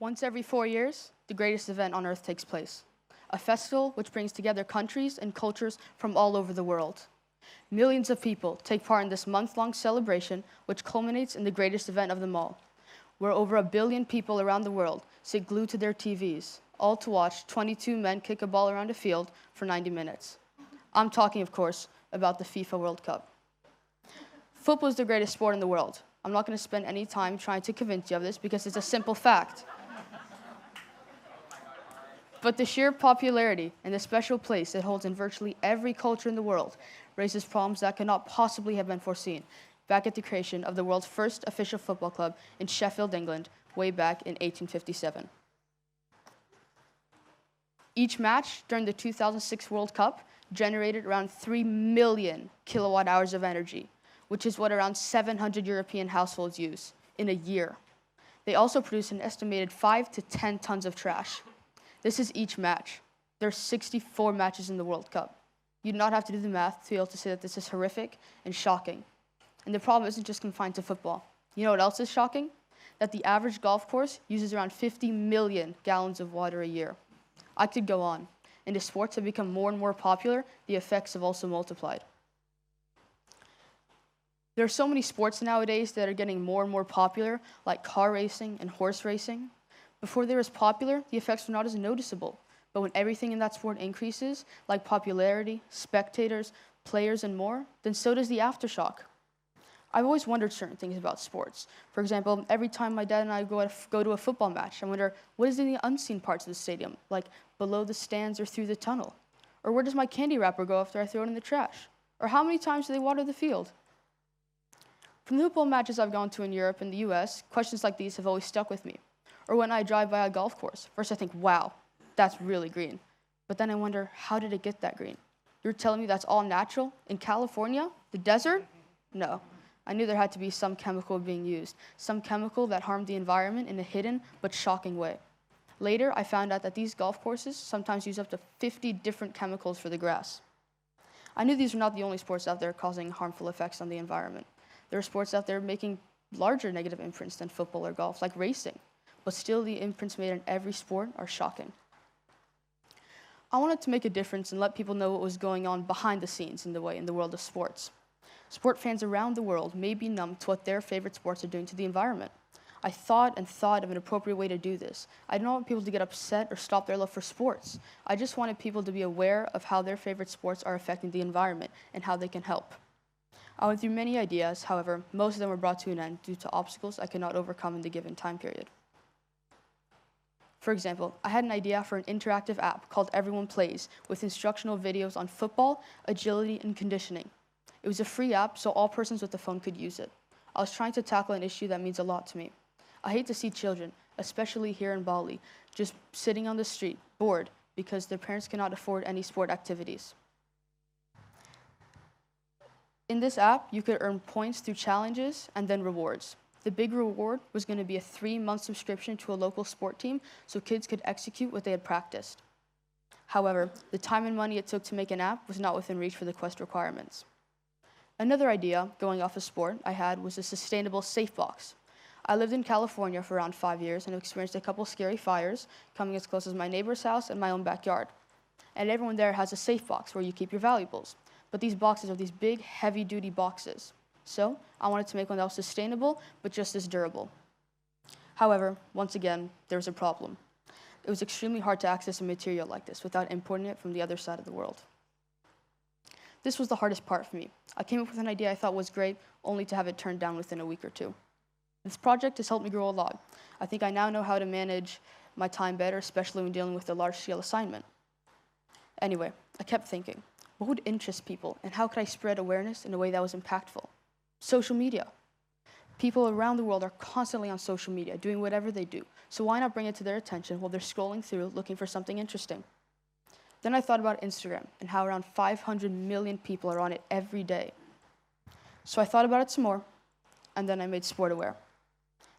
Once every 4 years, the greatest event on Earth takes place. A festival which brings together countries and cultures from all over the world. Millions of people take part in this month-long celebration, which culminates in the greatest event of them all, where over 1 billion people around the world sit glued to their TVs, all to watch 22 men kick a ball around a field for 90 minutes. I'm talking, of course, about the FIFA World Cup. Football is the greatest sport in the world. I'm not going to spend any time trying to convince you of this because it's a simple fact. But the sheer popularity and the special place it holds in virtually every culture in the world raises problems that could not possibly have been foreseen back at the creation of the world's first official football club in Sheffield, England, way back in 1857. Each match during the 2006 World Cup generated around 3 million kilowatt hours of energy, which is what around 700 European households use in a year. They also produce an estimated 5 to 10 tons of trash. This is each match. There are 64 matches in the World Cup. You do not have to do the math to be able to say that this is horrific and shocking. And the problem isn't just confined to football. You know what else is shocking? That the average golf course uses around 50 million gallons of water a year. I could go on. And as sports have become more and more popular, the effects have also multiplied. There are so many sports nowadays that are getting more and more popular, like car racing and horse racing. Before they were as popular, the effects were not as noticeable. But when everything in that sport increases, like popularity, spectators, players, and more, then so does the aftershock. I've always wondered certain things about sports. For example, every time my dad and I go to a football match, I wonder, what is in the unseen parts of the stadium, like below the stands or through the tunnel? Or where does my candy wrapper go after I throw it in the trash? Or how many times do they water the field? From the football matches I've gone to in Europe and the US, questions like these have always stuck with me. Or when I drive by a golf course, first I think, wow, that's really green. But then I wonder, how did it get that green? You're telling me that's all natural? In California? The desert? No. I knew there had to be some chemical being used, some chemical that harmed the environment in a hidden but shocking way. Later, I found out that these golf courses sometimes use up to 50 different chemicals for the grass. I knew these were not the only sports out there causing harmful effects on the environment. There are sports out there making larger negative imprints than football or golf, like racing. But still, the imprints made in every sport are shocking. I wanted to make a difference and let people know what was going on behind the scenes in the world of sports. Sport fans around the world may be numb to what their favorite sports are doing to the environment. I thought of an appropriate way to do this. I didn't want people to get upset or stop their love for sports. I just wanted people to be aware of how their favorite sports are affecting the environment and how they can help. I went through many ideas, however, most of them were brought to an end due to obstacles I could not overcome in the given time period. For example, I had an idea for an interactive app called Everyone Plays with instructional videos on football, agility, and conditioning. It was a free app, so all persons with a phone could use it. I was trying to tackle an issue that means a lot to me. I hate to see children, especially here in Bali, just sitting on the street, bored, because their parents cannot afford any sport activities. In this app, you could earn points through challenges and then rewards. The big reward was going to be a 3-month subscription to a local sport team so kids could execute what they had practiced. However, the time and money it took to make an app was not within reach for the Quest requirements. Another idea, going off of sport, I had was a sustainable safe box. I lived in California for around 5 years and have experienced a couple scary fires, coming as close as my neighbor's house and my own backyard. And everyone there has a safe box where you keep your valuables. But these boxes are these big, heavy-duty boxes. So I wanted to make one that was sustainable, but just as durable. However, once again, there was a problem. It was extremely hard to access a material like this without importing it from the other side of the world. This was the hardest part for me. I came up with an idea I thought was great, only to have it turned down within a week or two. This project has helped me grow a lot. I think I now know how to manage my time better, especially when dealing with a large-scale assignment. Anyway, I kept thinking, what would interest people, and how could I spread awareness in a way that was impactful? Social media. People around the world are constantly on social media, doing whatever they do. So why not bring it to their attention while they're scrolling through looking for something interesting? Then I thought about Instagram and how around 500 million people are on it every day. So I thought about it some more, and then I made Sport Aware.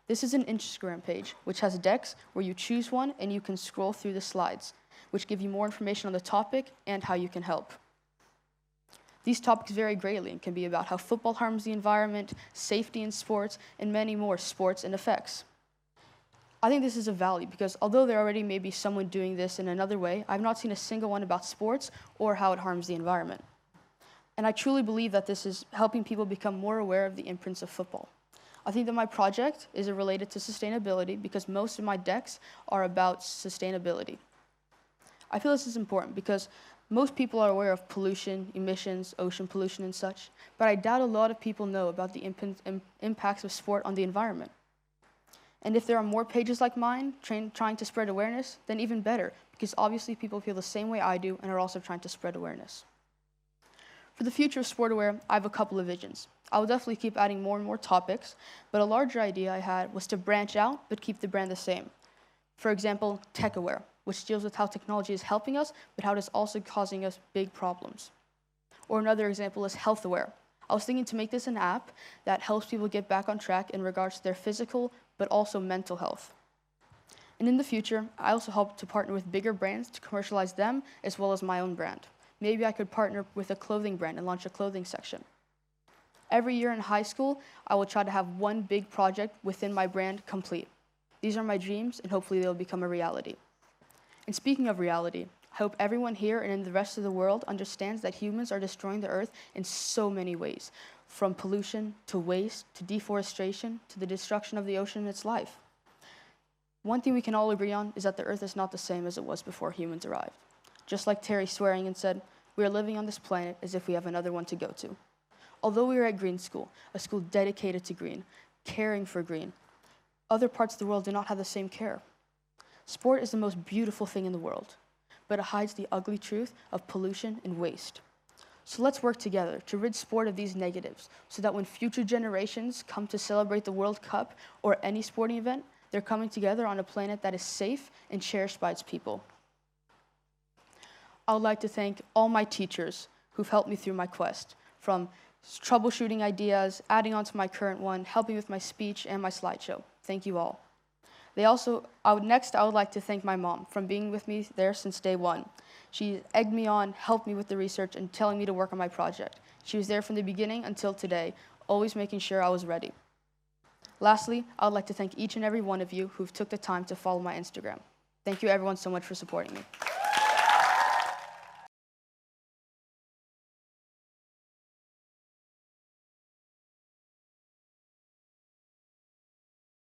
This is an Instagram page which has decks where you choose one and you can scroll through the slides, which give you more information on the topic and how you can help. These topics vary greatly and can be about how football harms the environment, safety in sports, and many more sports and effects. I think this is a value because although there already may be someone doing this in another way, I've not seen a single one about sports or how it harms the environment. And I truly believe that this is helping people become more aware of the imprints of football. I think that my project is related to sustainability because most of my decks are about sustainability. I feel this is important because most people are aware of pollution, emissions, ocean pollution and such, but I doubt a lot of people know about the impacts of sport on the environment. And if there are more pages like mine trying to spread awareness, then even better, because obviously people feel the same way I do and are also trying to spread awareness. For the future of SportAware, I have a couple of visions. I will definitely keep adding more and more topics, but a larger idea I had was to branch out but keep the brand the same. For example, TechAware, which deals with how technology is helping us, but how it is also causing us big problems. Or another example is HealthAware. I was thinking to make this an app that helps people get back on track in regards to their physical, but also mental health. And in the future, I also hope to partner with bigger brands to commercialize them as well as my own brand. Maybe I could partner with a clothing brand and launch a clothing section. Every year in high school, I will try to have one big project within my brand complete. These are my dreams, and hopefully they'll become a reality. And speaking of reality, I hope everyone here and in the rest of the world understands that humans are destroying the earth in so many ways, from pollution to waste to deforestation to the destruction of the ocean and its life. One thing we can all agree on is that the earth is not the same as it was before humans arrived. Just like Terry swearing and said, we are living on this planet as if we have another one to go to. Although we are at Green School, a school dedicated to green, caring for green, other parts of the world do not have the same care. Sport is the most beautiful thing in the world, but it hides the ugly truth of pollution and waste. So let's work together to rid sport of these negatives so that when future generations come to celebrate the World Cup or any sporting event, they're coming together on a planet that is safe and cherished by its people. I would like to thank all my teachers who've helped me through my quest, from troubleshooting ideas, adding on to my current one, helping with my speech and my slideshow. Thank you all. I would like to thank my mom for being with me there since day one. She egged me on, helped me with the research, and telling me to work on my project. She was there from the beginning until today, always making sure I was ready. Lastly, I would like to thank each and every one of you who took the time to follow my Instagram. Thank you everyone so much for supporting me.